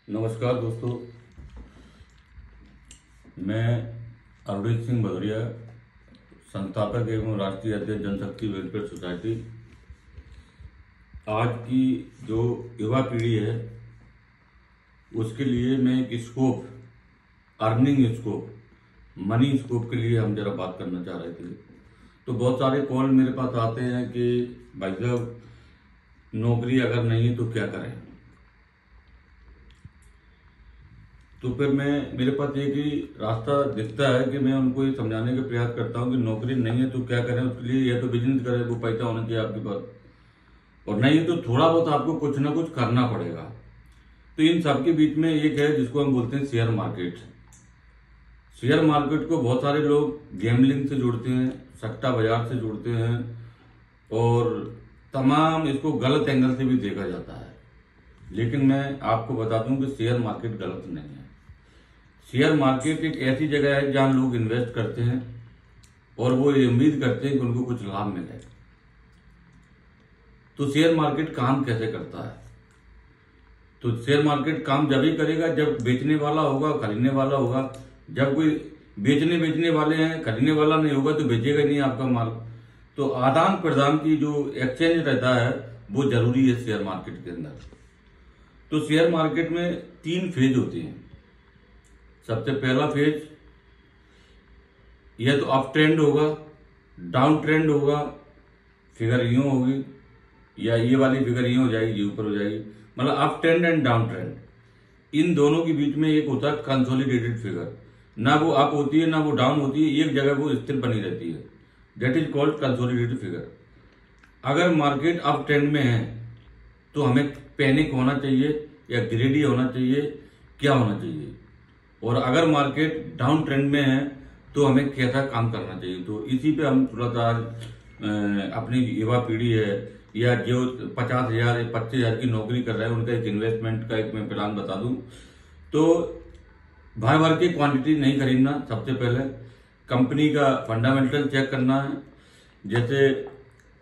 नमस्कार दोस्तों, मैं अरुणजीत सिंह भदौरिया, संस्थापक एवं राष्ट्रीय अध्यक्ष जनशक्ति वेलफेयर सोसाइटी। आज की जो युवा पीढ़ी है उसके लिए मैं एक scope, earning scope, money scope के लिए हम जरा बात करना चाह रहे थे। तो बहुत सारे कॉल मेरे पास आते हैं कि भाई साहब, नौकरी अगर नहीं है तो क्या करें। तो फिर मेरे पास एक ही रास्ता दिखता है कि मैं उनको ये समझाने का प्रयास करता हूँ कि नौकरी नहीं है तो क्या करें। उसके लिए या तो बिजनेस करें, वो पैसा होना चाहिए आपके पास, और नहीं तो थोड़ा बहुत आपको कुछ ना कुछ करना पड़ेगा। तो इन सबके बीच में एक है जिसको हम बोलते हैं शेयर मार्केट। शेयर मार्केट को बहुत सारे लोग गैम्बलिंग से जोड़ते हैं, सट्टा बाजार से जोड़ते हैं, और तमाम इसको गलत एंगल से भी देखा जाता है। लेकिन मैं आपको बता दूं कि शेयर मार्केट गलत नहीं है। शेयर मार्केट एक ऐसी जगह है जहां लोग इन्वेस्ट करते हैं और वो ये उम्मीद करते हैं कि उनको कुछ लाभ मिले। तो शेयर मार्केट काम कैसे करता है? तो शेयर मार्केट काम जब ही करेगा जब बेचने वाला होगा, खरीदने वाला होगा। जब कोई बेचने वाले हैं, खरीदने वाला नहीं होगा तो बेचेगा नहीं आपका माल। तो आदान प्रदान की जो एक्सचेंज रहता है वो जरूरी है शेयर मार्केट के अंदर। तो शेयर मार्केट में 3 फेज होते हैं। सबसे पहला फेज, यह तो अप ट्रेंड होगा, डाउन ट्रेंड होगा, फिगर यूं होगी, या ये वाली फिगर यूं हो जाएगी, ऊपर हो जाएगी, मतलब up trend and down trend. इन दोनों के बीच में एक होता है कंसोलिडेटेड फिगर। ना वो अप होती है ना वो डाउन होती है, एक जगह वो स्थिर बनी रहती है। That is called consolidated figure. अगर मार्केट अप ट्रेंड में है तो हमें पैनिक होना चाहिए या ग्रेडी होना चाहिए, क्या होना चाहिए? और अगर मार्केट डाउन ट्रेंड में है तो हमें कैसा काम करना चाहिए? तो इसी पे हम थोड़ा सा अपनी युवा पीढ़ी है या जो 50,000 या 25,000 की नौकरी कर रहे हैं उनका एक इन्वेस्टमेंट का एक मैं प्लान बता दूं। तो भर भर की क्वांटिटी नहीं खरीदना। सबसे पहले कंपनी का फंडामेंटल चेक करना है। जैसे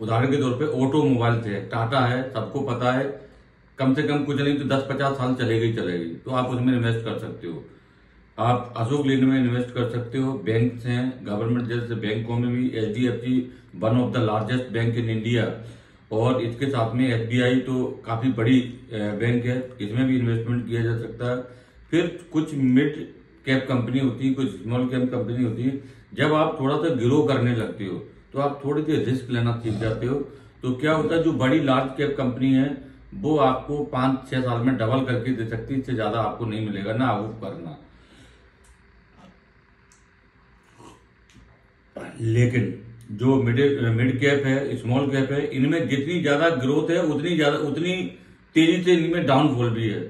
उदाहरण के तौर पे ऑटोमोबाइल है, टाटा है, सबको पता है, कम से कम कुछ नहीं तो 10-50 साल चलेगी तो आप उसमें इन्वेस्ट कर सकते हो। आप अशोक लेलैंड में इन्वेस्ट कर सकते हो। बैंक हैं, गवर्नमेंट जैसे बैंकों में भी HDFC one of the largest bank in India, और इसके साथ में SBI तो काफी बड़ी बैंक है, इसमें भी इन्वेस्टमेंट किया जा सकता है। फिर कुछ मिड कैप कंपनी होती है, कुछ स्मॉल कैप कंपनी होती है। जब आप थोड़ा सा ग्रो करने लगते हो तो आप थोड़ी सी रिस्क लेना सीख जाते हो। तो क्या होता है, जो बड़ी लार्ज कैप कंपनी है वो आपको 5-6 साल में डबल करके दे सकती है, इससे ज्यादा आपको नहीं मिलेगा ना आपको करना। लेकिन जो मिड कैप है, स्मॉल कैप है, इनमें जितनी ज्यादा ग्रोथ है उतनी तेजी से इनमें डाउनफॉल भी है।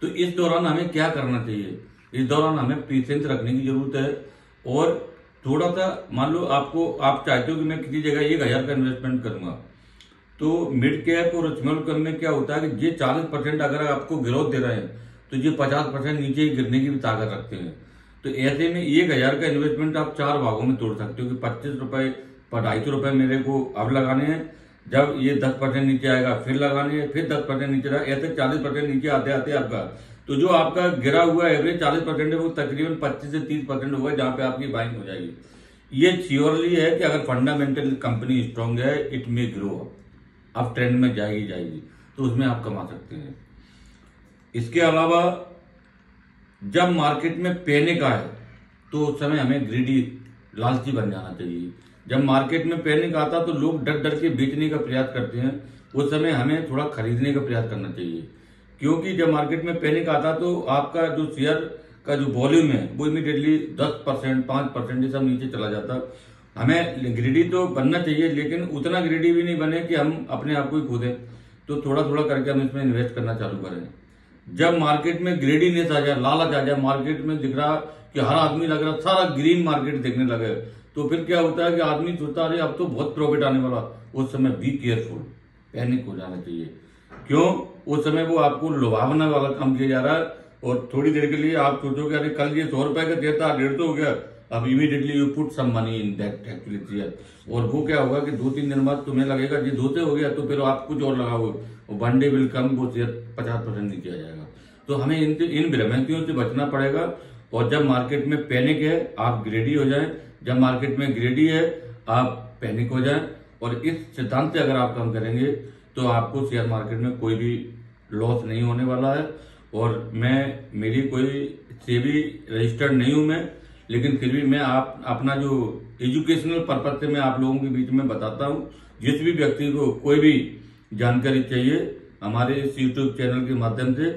तो इस दौरान हमें क्या करना चाहिए? इस दौरान हमें पेशेंस रखने की जरूरत है। और थोड़ा सा मान लो आप चाहते हो कि मैं किसी जगह 1,000 का इन्वेस्टमेंट करूंगा, तो मिड कैप और स्मॉल कैप में क्या होता है कि ये 40% अगर आपको ग्रोथ दे रहे हैं तो ये 50% नीचे गिरने की भी ताकत रखते हैं। तो ऐसे में 1,000 का इन्वेस्टमेंट आप 4 भागों में तोड़ सकते हो कि 25 रुपए पर 250 रुपए मेरे को अब लगाने हैं, जब ये 10% नीचे आएगा फिर लगाने हैं, फिर 10% नीचे आएगा, ऐसे 40% नीचे आते आते आपका, तो जो आपका गिरा हुआ एवरेज 40% है वो तकरीबन 25 से 30% होगा, जहां पे आपकी बाइंग हो जाएगी। ये श्योरली है कि अगर फंडामेंटल कंपनी स्ट्रांग है, इट मे ग्रो अब ट्रेंड में जाएगी तो उसमें आप कमा सकते हैं। इसके अलावा जब मार्केट में पैनिक आए तो उस समय हमें ग्रीडी, लालची बन जाना चाहिए। जब मार्केट में पैनिक आता तो लोग डर डर के बेचने का प्रयास करते हैं, उस समय हमें थोड़ा खरीदने का प्रयास करना चाहिए। क्योंकि जब मार्केट में पैनिक आता तो आपका जो शेयर का जो वॉल्यूम है वो इमीडिएटली 10%, 5% ये सब नीचे चला जाता। हमें ग्रीडी तो बनना चाहिए, लेकिन उतना ग्रीडी भी नहीं बने कि हम अपने आप को ही खो दें। तो थोड़ा थोड़ा करके हम इसमें इन्वेस्ट करना चालू करें। जब मार्केट में ग्रेडीनेस आ जाए, लालच आ जाए, मार्केट में दिख रहा कि हर आदमी लग रहा सारा ग्रीन मार्केट देखने लगे, तो फिर क्या होता है कि आदमी सोचता है अब तो बहुत प्रॉफिट आने वाला। उस समय बी केयरफुल, पैनिक हो जाना चाहिए। क्यों? उस समय वो आपको लुभावना वाला काम किया जा रहा है, और थोड़ी देर के लिए आप सोचोगे अरे कल ये 100 रुपए का देता 150 हो गया, अब immediately you put some money in that actually share. और वो क्या होगा कि 2-3 दिन बाद तुम्हें लगेगा ये 2 से हो गया, तो फिर आप कुछ और लगाओगे, और वन डे विल कम, वो शेयर 50% नीचे आ जाएगा। तो हमें इन भ्रमंतियों से बचना पड़ेगा। और जब मार्केट में पैनिक है आप ग्रेडी हो जाएं, जब मार्केट में ग्रेडी है आप पैनिक हो जाएं। और इस सिद्धांत से अगर आप काम करेंगे तो आपको शेयर मार्केट में कोई भी लॉस नहीं होने वाला है। और मेरी कोई सेबी रजिस्टर्ड नहीं हूं मैं, लेकिन फिर भी मैं अपना जो एजुकेशनल पर्पज से मैं आप लोगों के बीच में बताता हूं। जिस भी व्यक्ति को कोई भी जानकारी चाहिए हमारे इस यूट्यूब चैनल के माध्यम से,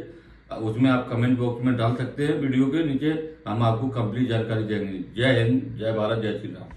उसमें आप कमेंट बॉक्स में डाल सकते हैं वीडियो के नीचे, हम आपको कंप्लीट जानकारी देंगे। जय हिंद, जय भारत, जय श्री राम।